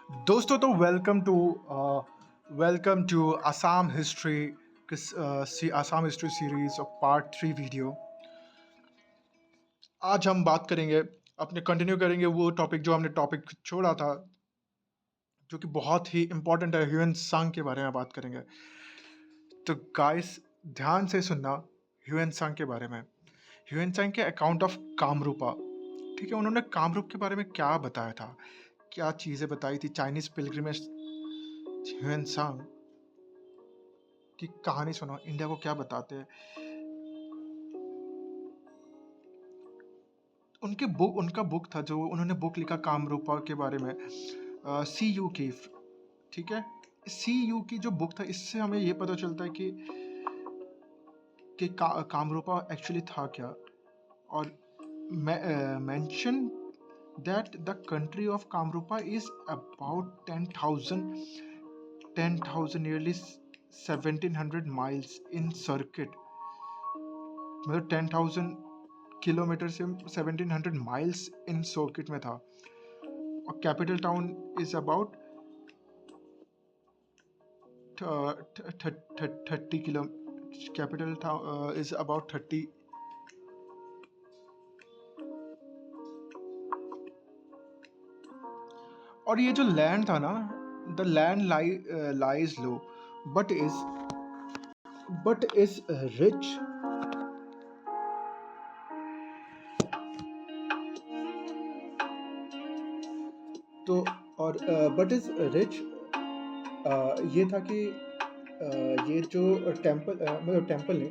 दोस्तों तो welcome to Assam history Assam history series of part 3 video. आज हम बात करेंगे, अपने कंटिन्यू करेंगे वो टॉपिक जो हमने टॉपिक छोड़ा था, जो कि बहुत ही इम्पोर्टेंट है। ह्यूएन सांग के बारे में बात करेंगे। तो गाइस, ध्यान से सुनना ह्यूएन सांग के बारे में। ह्यूएन सांग के अकाउंट ऑफ कामरूपा, ठीक है। उन्होंने कामरूप के बारे में क्या बताया था, क्या चीज़ें बताई थी। चाइनीज पिलग्रिमेज ह्यूएन सांग की कहानी सुनो, इंडिया को क्या बताते हैं। उनका बुक था, जो उन्होंने बुक लिखा कामरूपा के बारे में, सी यू की, ठीक है। सी यू की जो बुक था, इससे हमें ये पता चलता है कि कामरूपा एक्चुअली था क्या। और mention that the country of Kamrupa is about 10,000 nearly 1700 miles in circuit. मतलब 10,000 किलोमीटर से 1700 माइल्स इन सर्किट में था। और capital town is about 30 kilo. Capital town is about 30। और ये जो लैंड था ना, the land lies low but is rich. तो और बट इज रिच, ये था कि ये जो टेम्पल, मतलब टेम्पल ने,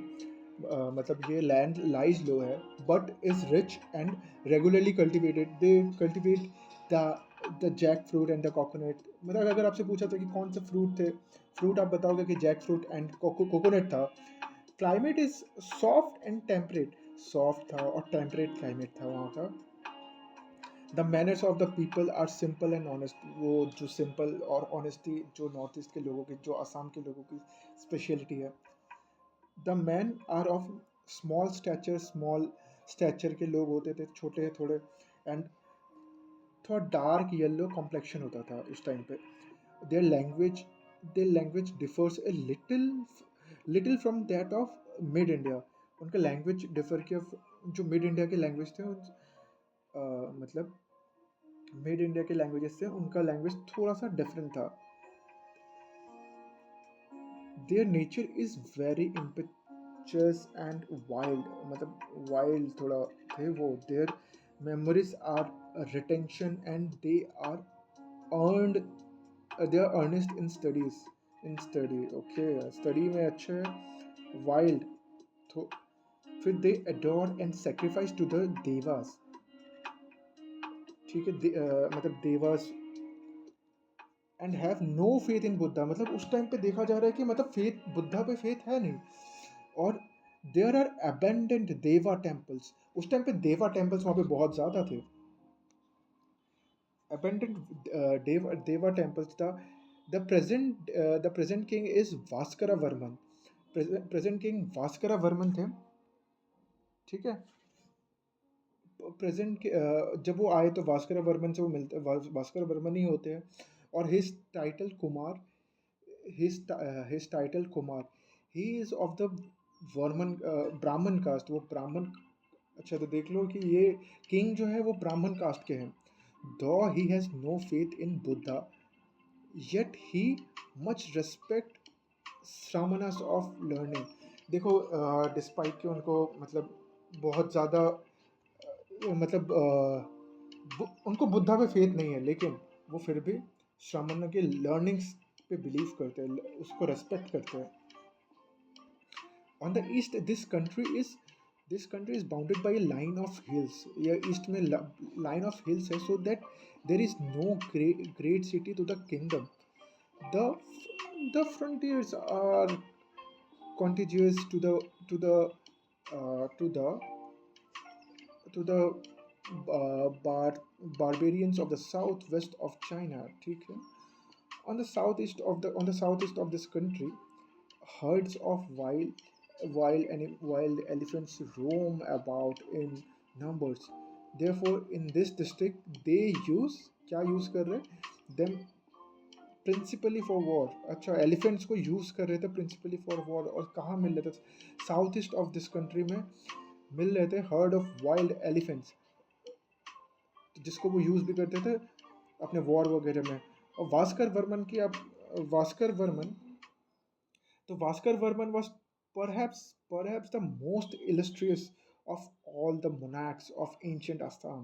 मतलब ये लैंड लाइज लो है but is rich and regularly cultivated. They cultivate the jackfruit and the coconut. मतलब अगर आपसे पूछा था कि कौन से फ्रूट थे, फ्रूट आप बताओगे कि जैक फ्रूट एंड कोकोनट था। Climate is soft and temperate. Soft था और टेम्परेट क्लाइमेट था वहाँ का। The manners of the people are simple and honest. वो जो सिंपल और ऑनेस्टी जो नॉर्थ ईस्ट के लोगों की, जो असम के लोगों की स्पेशलिटी है। The man are of small stature के लोग होते थे, छोटे थोड़े, एंड थोड़ा डार्क येलो कॉम्प्लेक्शन होता था उस टाइम पे। Their language their language differs a little from that of mid India. उनका लैंग्वेज डिफर किया, जो मिड इंडिया के लैंग्वेज थे मतलब मिड इंडिया के लैंग्वेजेस से उनका लैंग्वेज थोड़ा सा डिफरेंट था। Their nature is very impetuous and wild. मतलब वाइल्ड थोड़ा थे वो। Their memories are retention and are earned they are earnest in studies. In study, okay, study में अच्छे है। वाइल्ड, तो फिर they adore and sacrifice to the devas, ठीक है। मतलब devas, and have no faith in Buddha. मतलब उस टाइम पे देखा जा रहा है कि मतलब फेथ, बुद्धा पे फेथ है नहीं। और देयर आर अबेंडेंट देवा टेम्पल्स। उस टाइम पे देवा टेम्पल्स वहाँ पे बहुत ज़्यादा थे। अबेंडेंट देवा टेम्पल्स था। The present king is Bhaskara Varman. Present king Bhaskara Varman थे, ठीक है। प्रेजेंट जब वो आए तो भास्कर वर्मन से वो मिलते, भास्कर वर्मन ही होते हैं। और his title Kumar, his title Kumar, he is of the Varman ब्राह्मण कास्ट। वो ब्राह्मण, अच्छा, तो देख लो कि ये किंग जो है वो ब्राह्मण कास्ट के हैं। Though he has no faith in Buddha, yet he much respect sramanas of learning. देखो, डिस्पाइट कि उनको मतलब बहुत ज़्यादा, मतलब उनको बुद्धा पे फेथ नहीं है, लेकिन वो फिर भी श्रमण के लर्निंग्स पे बिलीव करते हैं, उसको रेस्पेक्ट करते हैं। On the east this country is bounded by a line of hills. या ईस्ट में लाइन ऑफ हिल्स है, so that there is no great city to the kingdom. The the frontiers are contiguous to the uh, to the to the barbarians of the southwest of China, ठीक है। On the southeast of this country, herds of wild elephants roam about in numbers. Therefore, in this district, they use क्या use कर रहे हैं? Them principally for war. अच्छा, elephants को use कर रहे थे प्रिंसिपली फॉर वॉर, और कहाँ मिल रहे थे? South east of this country में मिल रहे थे हर्ड ऑफ वाइल्ड एलिफेंट्स, जिसको वो यूज़ भी करते थे अपने वॉर वगैरह में। और वास्कर वर्मन की आप वास्कर वर्मन तो Waskar Varman was perhaps the most illustrious of all the monarchs of ancient Assam।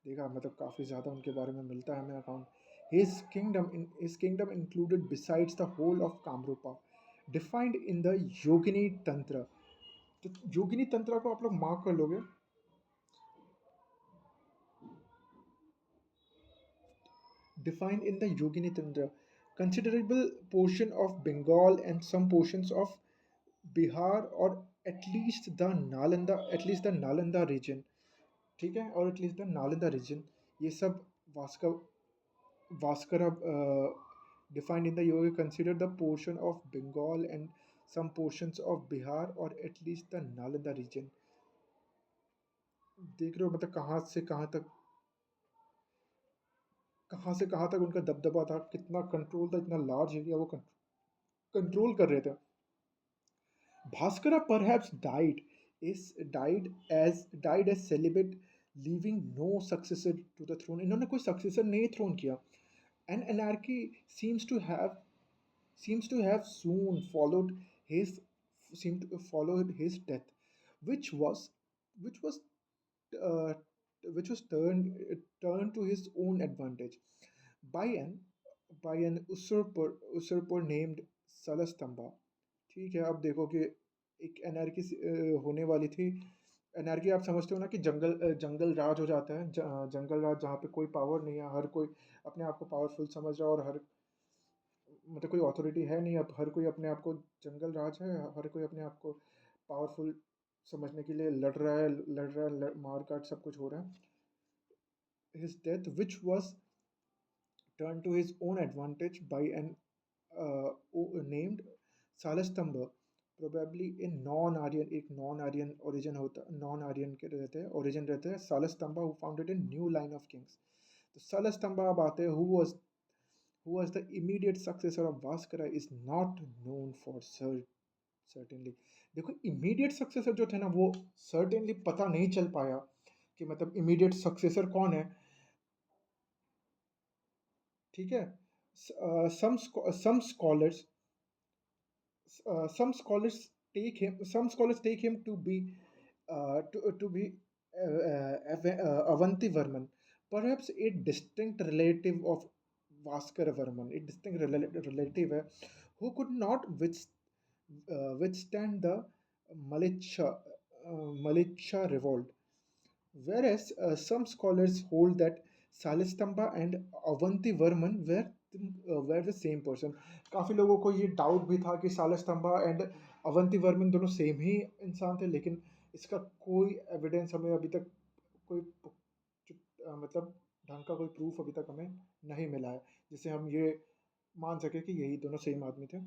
देखा, मतलब काफ़ी ज़्यादा उनके बारे में मिलता है हमें account. His kingdom included, besides the whole of Kamrupa, defined in the Yogini Tantra। तो योगिनी तंत्र को आप लोग मार्क कर लोगे। Defined in the Yogini Tantra, considerable portion of Bengal and some portions of Bihar, or at least the Nalanda region, ठीक है, और एटलीस्ट द नालंदा रीजन, ये सब वास्का Waskar defined in the yoga consider the portion of Bengal and some portions of Bihar, or at least the Nalanda region। देख रहे हो, मतलब कहाँ से कहाँ तक उनका दबदबा था, कितना कंट्रोल था, इतना लार्ज एरिया वो कंट्रोल कर रहे थे। Bhaskara perhaps died as celibate, leaving no successor to the throne। इन्होंने कोई सक्सेसर नहीं थ्रोन किया। And anarchy seems to have soon his followed his death, which was which was uh, which was turned to his own advantage by an usurper named Salastamba। ठीक है, अब देखो कि एक एनआरकी होने वाली थी। एनआरकी आप समझते हो ना, कि जंगल राज हो जाता है, जंगल राज जहाँ पे कोई पावर नहीं है, हर कोई अपने आप को पावरफुल समझ रहा है, और हर मतलब कोई अथॉरिटी है नहीं, अब हर कोई अपने आप को जंगल राज है, हर कोई अपने आप को पावरफुल समझने के लिए लड़ रहा है, मार काट सब कुछ हो रहा है। His death, which was turned to his own advantage by an named Salastamba, probably in non-Aryan, एक non-Aryan origin होता, non-Aryan के रहते हैं, origin रहते हैं Salastamba, who founded a new line of kings। तो Salastamba अब आते हैं, who was the immediate successor of Vaskara, is not known for certainly। देखो, immediate successor जो थे ना, वो certainly पता नहीं चल पाया कि मतलब immediate successor कौन है। ठीक है। Some scholars some scholars take him to be Avanti Varman, perhaps a distinct relative of Vaskara Varman, a distinct relative है, who could not withstand the Malicha revolt, whereas some scholars hold that Salistamba and Avanti Varman were the same person। काफ़ी लोगों को ये doubt भी था कि सालस्तंभा and Avanti Varman दोनों same ही इंसान थे, लेकिन इसका कोई एविडेंस हमें अभी तक कोई मतलब ढंग का कोई प्रूफ अभी तक हमें नहीं मिला है, जिससे हम ये मान सके कि यही दोनों सेम आदमी थे।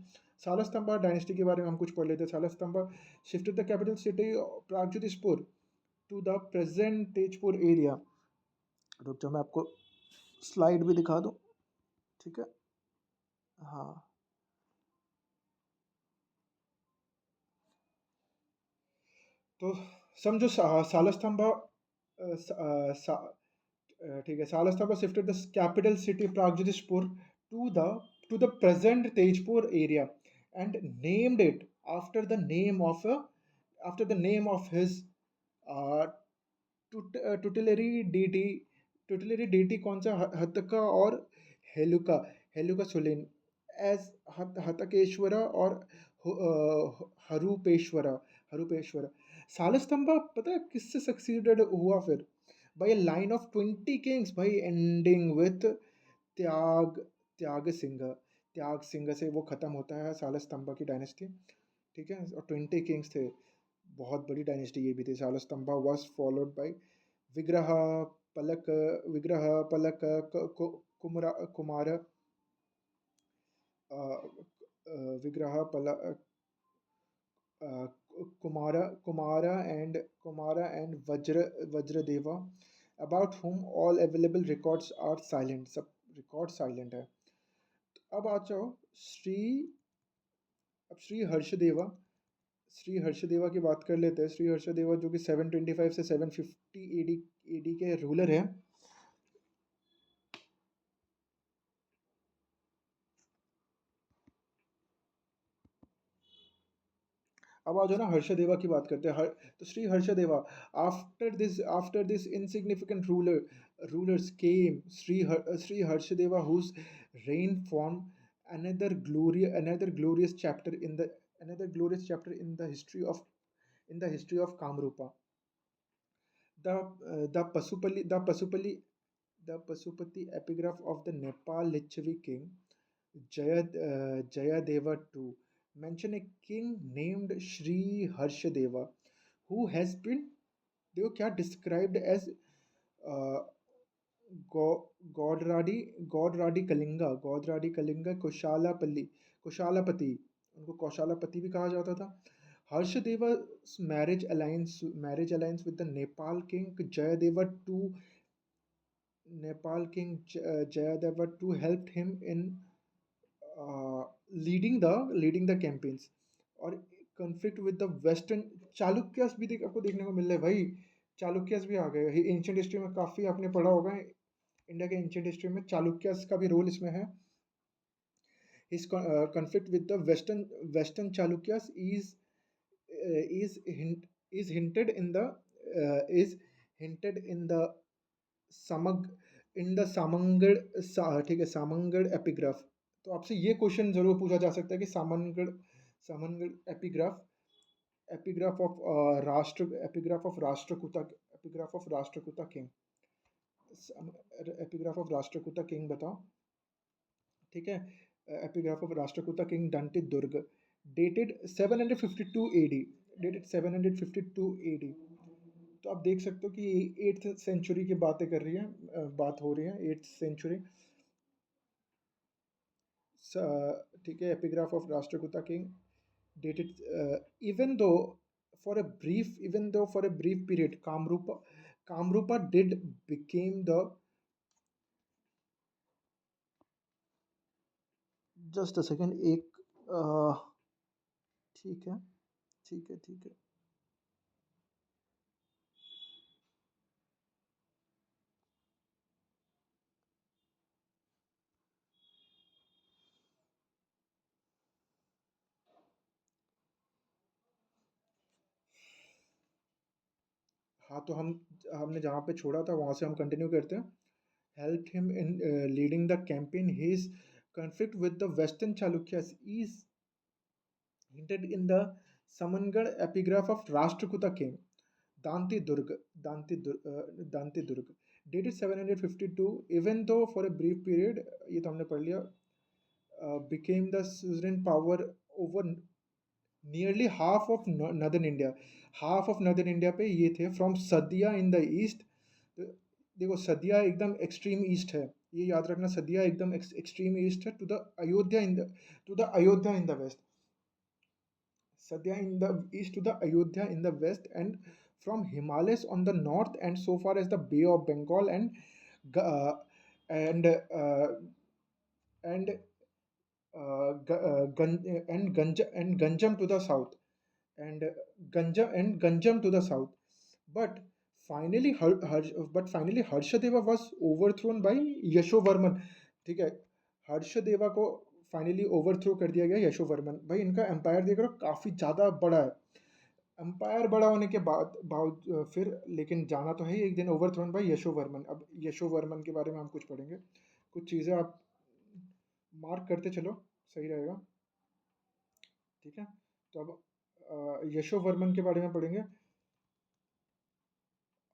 सालस्तंभा डायनेस्टी के बारे में हम कुछ पढ़ लेते हैं। Salastambha shifted the capital city Pragjyotishpur to the present Tezpur area. रुक जाओ, मैं आपको स्लाइड भी दिखा दूँ। ठीक है, हाँ। तो समझो सालस्तंभा ठीक है, Salastambha shifted the capital city Pragjyotishpur to the to the present Tezpur area and named it after the name of his tutelary deity. Tutelary deity कौन सा? हतका और हेलुका हेलुका सुलिन, एज हतकेश्वरा और हरूपेश्वरा हरूपेश्वरा। सालस्तंभा पता है किससे सक्सीडेड हुआ फिर? By a line of 20 kings भाई, एंडिंग विथ त्याग त्याग सिंह। त्याग सिंह से वो खत्म होता है सालस्तंभा की डायनेस्टी। ठीक है, और 20 किंग्स थे, बहुत बड़ी डायनेस्टी ये भी थी। सालस्तंभा वॉज फॉलोड बाय विग्रह पलक विग्रह पलक कुमार विग्रह पलक Kumara and Vajradeva, about whom all available records are silent। सब रिकॉर्ड साइलेंट है। अब आ जाओ श्री अब श्री हर्षदेवा की बात कर लेते हैं। श्री हर्षदेवा जो कि 725 से 750 एडी के रूलर हैं। अब आ जाओ ना हर्षदेवा की बात करते हैं। तो Shri Harshadeva, after this insignificant rulers came Shri Harshadeva whose reign formed another glorious chapter in the history of Kamrupa. The Pasupati epigraph of the Nepal Lichavi king Jayadeva II mention a king named Sri Harshadeva who has been देखो क्या described as uh, गौडराडी Kalinga कुशालापति, उनको कौशालापति भी कहा जाता था। हर्षदेवा marriage alliance with the Nepal king Jayadeva II helped him in leading the campaigns। और conflict with the western चालुक्यस भी आपको देखने को मिल रहा है भाई। चालुक्यस भी आ गए एंशियंट हिस्ट्री में, काफ़ी आपने पढ़ा होगा इंडिया के एंशियंट हिस्ट्री में चालुक्यस का भी रोल इसमें है। His conflict with the western Chalukyas is hint, is hinted in the is hinted in the समग ठीक है सामंगढ़ एपिग्राफ। तो आपसे ये क्वेश्चन जरूर पूछा जा सकता है कि Samangadh epigraph of Rashtrakuta king, बताओ। ठीक है, epigraph of Rashtrakuta king Dantidurga, dated 752 AD, तो आप देख सकते हो कि 8th सेंचुरी की बातें कर रही है, बात हो रही है 8th सेंचुरी। ठीक है, epigraph of Rashtrakuta king dated even though for a brief period Kamrupa did became the just a second एक ठीक है ठीक है ठीक है हाँ, तो हमने जहाँ पे छोड़ा था वहाँ से हम कंटिन्यू करते हैं। helped him in leading the campaign. His conflict with the Western Chalukyas is hinted in the Samangarh epigraph of Rashtrakuta king Danti Durg, Danti Durg, dated 752. Even though for a brief period, ये तो हमने पढ़ लिया, became the suzerain power over nearly half of northern India। half of northern India पे ये थे from Sadiya in the east। देखो सदिया एकदम एक्सट्रीम ईस्ट है, ये याद रखना, सदिया एकदम एक्सट्रीम ईस्ट है। To the Ayodhya in the west, Sadiya in the east to the Ayodhya in the west and from Himalayas on the north and so far as the bay of Bengal and and Ganjam to the south, and Ganjam to the south. But finally, Harshadeva was overthrown by Yashovarman. ठीक है, हर्षदेवा को finally overthrow कर दिया गया यशोवर्मन। भाई इनका empire देख रहे हो काफ़ी ज़्यादा बड़ा है। एम्पायर बड़ा होने के बाद फिर लेकिन जाना तो है ही एक दिन ओवरथ्रोन बाय यशोवर्मन। अब यशोवर्मन के बारे में हम कुछ पढ़ेंगे, कुछ चीज़ें आप मार्क करते चलो, सही रहेगा। ठीक है, तो अब यशोवर्मन के बारे में पढ़ेंगे।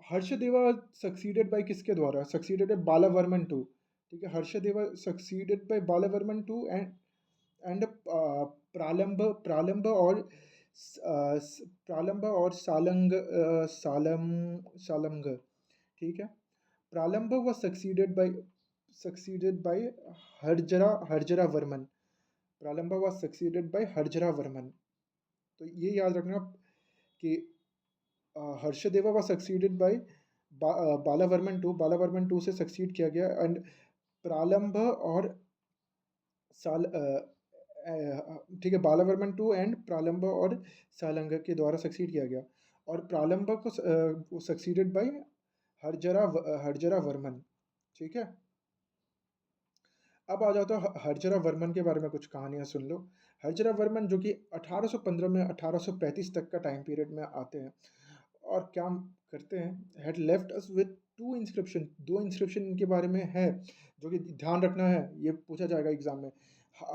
हर्षदेवा सक्सीडेड बाय किसके द्वारा? Succeeded by Balavarman two. ठीक है, Harshadeva succeeded by Balavarman two and Pralamba और सालंग। ठीक है, प्रालंब was succeeded by हरजरा Varman. प्रालंबा was succeeded by हरजरा Varman. तो ये याद रखना कि हर्षदेवा was succeeded by बालावर्मन टू से सक्सीड किया गया, एंड प्रालंब साल ठीक है, बालावर्मन टू एंड प्रालंब और सालंग के द्वारा सक्सीड किया गया। और प्रालंब को सक्सीडेड बाय हरजरा वर्मन। ठीक है। अब आ जाता है हरजरा वर्मन के बारे में कुछ कहानियां सुन लो। हरजरा वर्मन जो कि 1815 में 1835 तक का टाइम पीरियड में आते हैं, और क्या करते हैं, had left us with two inscription, दो इंस्क्रिप्शन इनके बारे में है जो कि ध्यान रखना है, ये पूछा जाएगा एग्जाम में।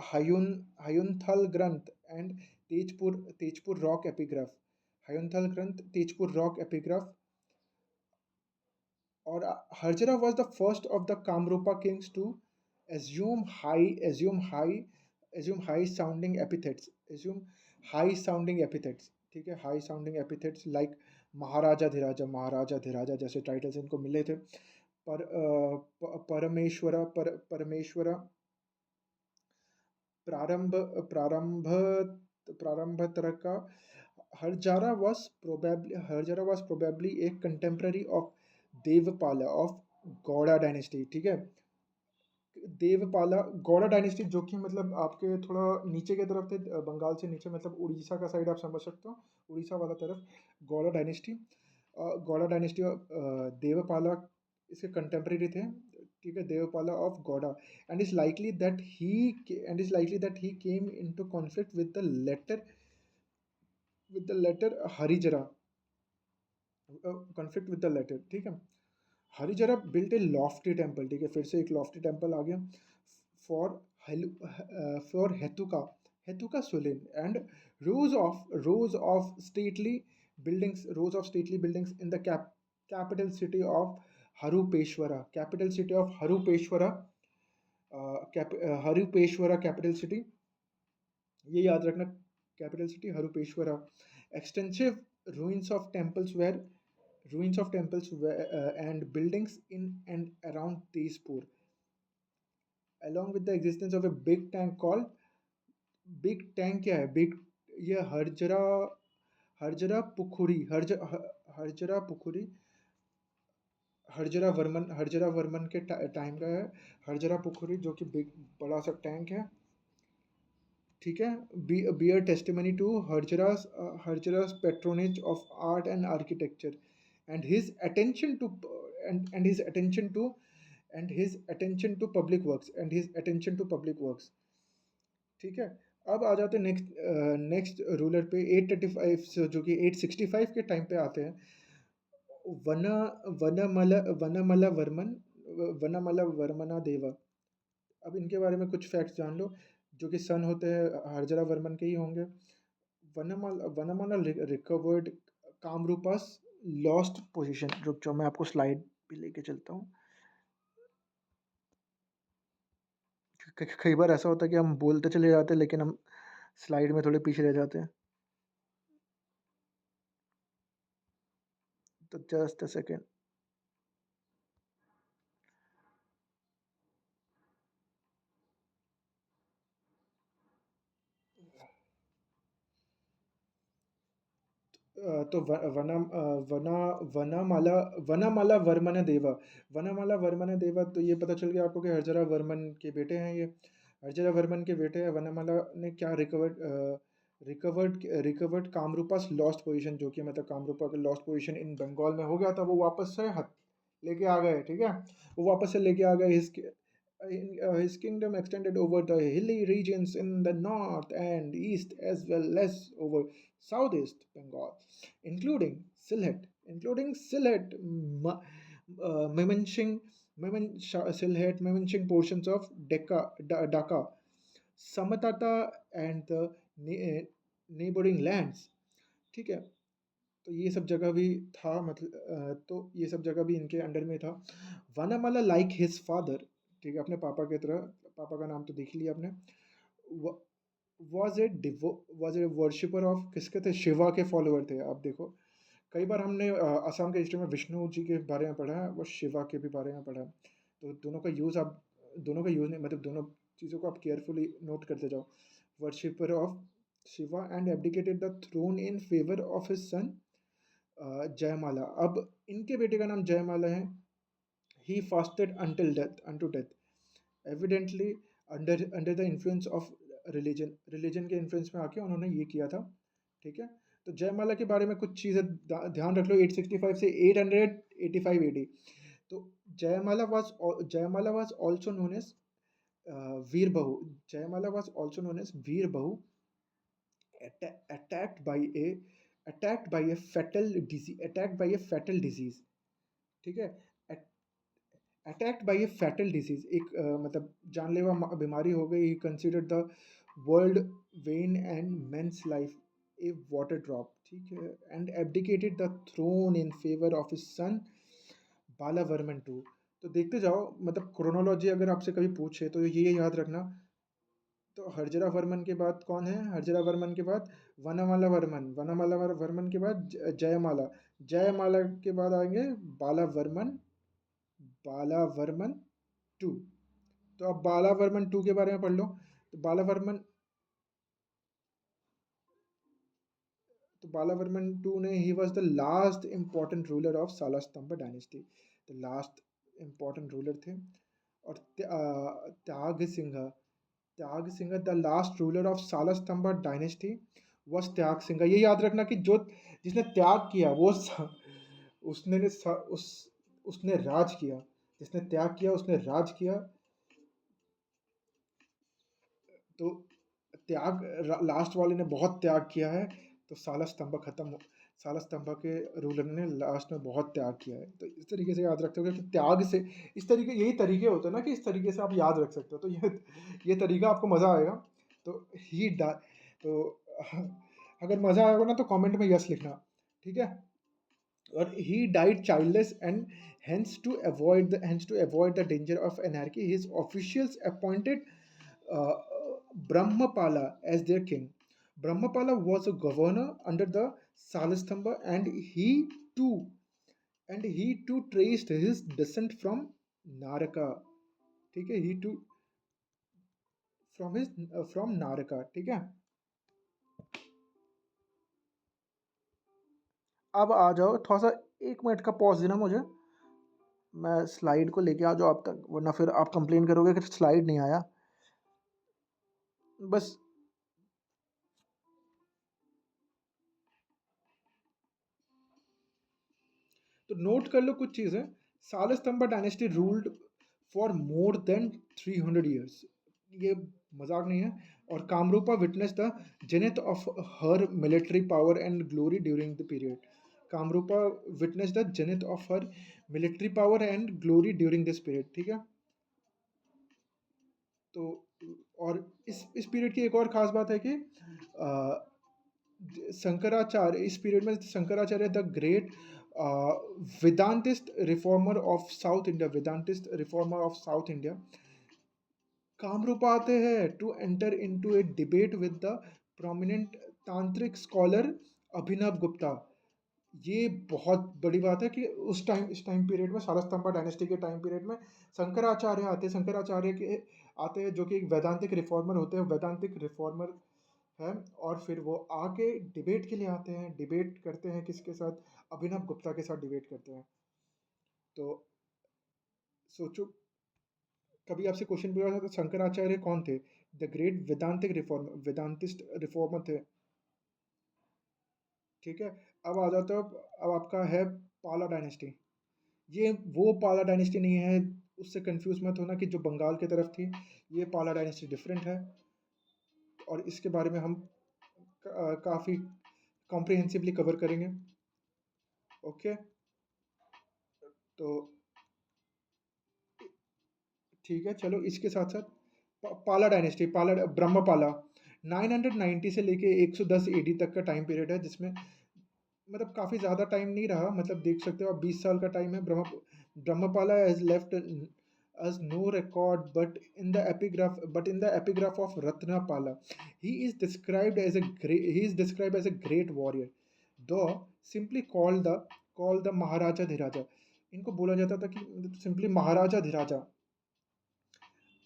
हयुन Hayunthal grant and Tezpur Tezpur rock epigraph. Hayunthal grant, Tezpur rock epigraph. और हरजरा was the first of the Kamrupa kings to assume high sounding epithets, assume high sounding epithets। ठीक है, high sounding epithets like महाराजा धीराजा जैसे टाइटल्स इनको मिले थे। परमेश्वरा प्रारंभ प्रारंभ प्रारंभतरका। हरजारा was probably a contemporary of Devapala of Gowda dynasty. ठीक है, देवपाला गौड़ा डायनेस्टी जो कि मतलब आपके थोड़ा नीचे की तरफ थे, बंगाल से नीचे, मतलब उड़ीसा का साइड आप समझ सकते हो, उड़ीसा वाला तरफ गौड़ा डायनेस्टी। गौड़ा डायनेस्टी, देवपाला इसके कंटेम्प्रेरी थे। ठीक है, Devapala of Gauda. And is likely that he came into conflict with the latter Harjara, conflict with the latter. ठीक है। Harjara built a lofty temple. ठीक है, फिर से एक लॉफ्टी टेम्पल आ गया। For for Hetuka Shulin and rose of stately buildings in the capital city of Haruppeshvara. Haruppeshvara capital city, ये याद रखना, capital city Haruppeshvara. Extensive ruins of temples were and buildings in and around Tezpur, along with the existence of a big tank called big tank क्या है big, ये हरजरा पुखुरी हरजरा वर्मन के time का है। हरजरा पुखुरी जो कि बिग बड़ा सा टैंक है। ठीक है, bear testimony to Harjara's patronage of art and architecture and his attention to and his attention to public works. ठीक है। अब आ जाते हैं नेक्स्ट रूलर पे, 835 से जो कि 865 के टाइम पे आते हैं। वन वनमला वर्मन वनमला वर्मना देवा। अब इनके बारे में कुछ फैक्ट्स जान लो, जो कि सन होते हैं हरजरा वर्मन के ही होंगे। वनमाला रिकवर्ड कामरूपास लॉस्ट पोजीशन। रुक जाओ, मैं आपको स्लाइड भी लेके चलता हूँ। कई बार ऐसा होता है कि हम बोलते चले जाते हैं लेकिन हम स्लाइड में थोड़े पीछे रह जाते हैं, तो जस्ट अ सेकेंड। तो वना वनामाला वर्मन देवा। वनामाला वर्मन देवा, तो ये पता चल गया आपको कि हरजरा वर्मन के बेटे हैं ये। हरजरा वर्मन के बेटे हैं। वनामाला ने क्या रिकवर्ड कामरूपास लॉस्ट पोजीशन, जो कि मतलब कामरूपा का लॉस्ट पोजीशन इन बंगाल में हो गया था, वो वापस से लेके आ गए। ठीक है, वो वापस से लेके आ गए। His kingdom extended over the hilly regions in the north and east, as well as over southeast Bengal, including Sylhet, Memenching portions of Dhaka, Samatata, and the neighboring lands। ठीक है, तो ये सब जगह भी था, मतलब तो ये सब जगह भी इनके अंडर में था। वनामाला लाइक हिज फादर, ठीक है, अपने पापा की तरह, पापा का नाम तो देख लिया आपने, वॉज ए वर्शिपर ऑफ, किसके थे, शिवा के फॉलोअर थे। आप देखो, कई बार हमने असम के हिस्ट्री में विष्णु जी के बारे में पढ़ा है, वो शिवा के भी बारे में पढ़ा है। तो दोनों का यूज़ नहीं, मतलब दोनों चीज़ों को आप केयरफुली नोट करते जाओ। Worshipper of Shiva and abdicated the throne in favour of his son Jayamala. अब इनके बेटे का नाम जयमाला है। He fasted unto death, evidently under under the influence of religion, religion के इन्फ्लुएंस में आके उन्होंने ये किया था। ठीक है, तो जयमाला के बारे में कुछ चीज़ें ध्यान रख लो। 865 से 885 एडी। तो जयमाला वाज ऑल्सो नोन एज वीर बहु। जयमाला वाज ऑल्सो नोन एज वीर बहु, attacked by a attacked by a fatal disease। ठीक है, attacked by a fatal disease, एक मतलब जानलेवा बीमारी हो गई। He considered the world vain and man's life a water drop. ठीक है, and abdicated the throne in favour of his son Balavarman two. तो देखते जाओ, मतलब क्रोनोलॉजी अगर आपसे कभी पूछे तो ये याद रखना। तो हरजरा वर्मन के बाद कौन है? हरजरा वर्मन के बाद वनमाला वर्मन, वर्मन के बाद जयमाला, जयमाला के बाद आएंगे बालावर्मन, बालावर्मन टू। तो अब बालावर्मन टू के बारे में पढ़ लो। तो बालावर्मन टू ने, he was the last important ruler of Salastambha dynasty. The last important ruler थे। और Tyag Singh, the last ruler of Salastambha dynasty was Tyag Singh. ये याद रखना कि जो जिसने त्याग किया वो उसने उसने राज किया। जिसने त्याग किया उसने राज किया। तो त्याग, लास्ट वाले ने बहुत त्याग किया है। तो साला स्तंभ के रूलर ने लास्ट में बहुत त्याग किया है। तो इस तरीके से याद रखते हो कि त्याग से, इस तरीके, यही तरीके होते हैं ना कि इस तरीके से आप याद रख सकते हो। तो ये तरीका आपको मज़ा आएगा। तो ही डा तो अगर मज़ा आएगा ना तो कमेंट में यस लिखना। ठीक है। और he died childless, and hence to avoid the danger of anarchy, his officials appointed uh, Brahmapala as their king. Brahmapala was a governor under the Salastamba, too and he too traced his descent from Naraka। ठीक है, he too from Naraka। ठीक है। अब आ जाओ, थोड़ा सा 1 minute का pause देना मुझे। मैं स्लाइड को लेके आ जाओ आप तक, वरना फिर आप कंप्लेन करोगे कि स्लाइड नहीं आया। बस तो नोट कर लो कुछ चीज़ें। Salastambha dynasty ruled for more than 300 years. ये मजाक नहीं है। और Kamarupa witness the zenith of her military power and glory during the period. Kamarupa witness the zenith of her military power and glory during this period. ठीक है। तो और इस पीरियड की एक और ख़ास बात है कि शंकराचार्य, इस पीरियड में Shankaracharya the great Vedantist reformer of south India, Kamarupa आते हैं to enter into a debate with the prominent tantric scholar Abhinav Gupta. ये बहुत बड़ी बात है कि इस टाइम पीरियड में, सारस्तंभा डायनेस्टी के टाइम पीरियड में शंकराचार्य के आते हैं, जो कि एक वैदांतिक रिफॉर्मर होते हैं, वैदांतिक रिफॉर्मर है। और फिर वो आके डिबेट के लिए आते हैं, डिबेट करते हैं किसके साथ? अभिनव गुप्ता के साथ डिबेट करते हैं। तो सोचो, कभी आपसे क्वेश्चन पूछा था तो शंकराचार्य कौन थे? द ग्रेट वेदांतिस्ट रिफॉर्मर थे। ठीक है। अब आ जाता है, अब आपका है पाला डायनेस्टी। ये वो पाला डायनेस्टी नहीं है, उससे कंफ्यूज मत होना कि जो बंगाल की तरफ थी। ये पाला डायनेस्टी डिफरेंट है। और इसके बारे में हम काफ़ी कॉम्प्रिहेंसिवली कवर करेंगे। ओके। तो ठीक है, चलो इसके साथ साथ पाला डायनेस्टी, ब्रह्मपाला 990 से लेके 110 एडी तक का टाइम पीरियड है, जिसमें मतलब काफ़ी ज़्यादा टाइम नहीं रहा। मतलब देख सकते हो आप, 20 साल का टाइम है। Brahmapala has left as no record, but in the epigraph of Ratnapala, he is described as a great warrior, though simply called the Maharaja Dhiraja। इनको बोला जाता था कि simply Maharaja धीराजा।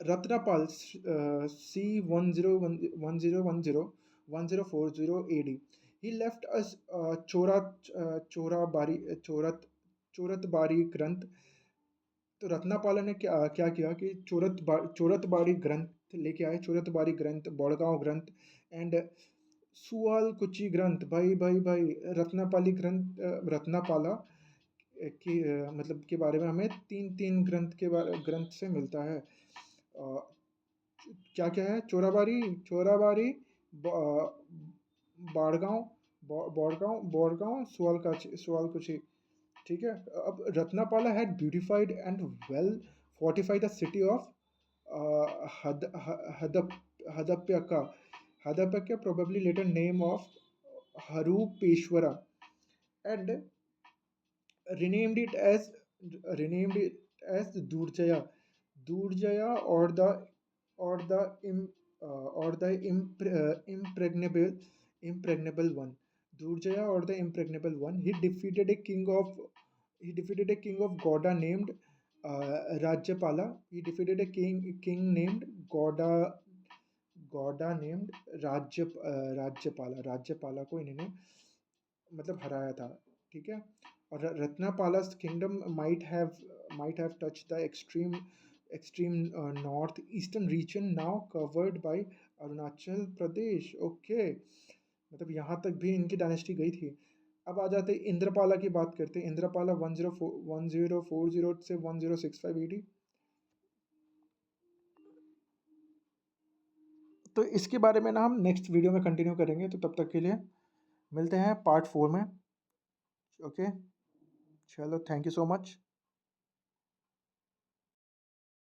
Ratnapal, C 1010 AD. He left us Choratbari Granth, तो रत्नापाला ने क्या क्या किया कि चोरतबाड़ी ग्रंथ लेके आए, चोरतबाड़ी ग्रंथ, बड़गांव ग्रंथ एंड सुआलकुची ग्रंथ। भाई भाई भाई, रत्नापाली ग्रंथ, रत्नापाला मतलब के बारे में हमें तीन तीन ग्रंथ से मिलता है। क्या क्या है? चोराबारी, चोराबारी, बाड़गांव, बोड़गांव, बोड़गांव, सुआलकुची। ठीक है। अब रत्नापाला had beautified and well fortified the city of Hadappaka. Hadappaka, probably later name of Harupeshwara, and renamed it as renamed it as Durjaya. Durjaya, or the impregnable one. Durjaya, or the impregnable one. He defeated a king of Goda named Rajyapala. He defeated a king named Goda named राज्यपाला। राज्यपाला को इन्होंने मतलब हराया था। ठीक है। और रत्नापाला's kingdom might have touched the extreme north eastern region now covered by Arunachal Pradesh. Okay, मतलब यहाँ तक भी इनकी डायनेस्टी गई थी। अब आ जाते हैं इंद्रपाला की बात करते हैं। इंद्रपाला 1040 से 1065 AD। तो इसके बारे में ना हम नेक्स्ट वीडियो में कंटिन्यू करेंगे, तो तब तक के लिए मिलते हैं पार्ट 4 में। ओके, चलो, थैंक यू सो मच।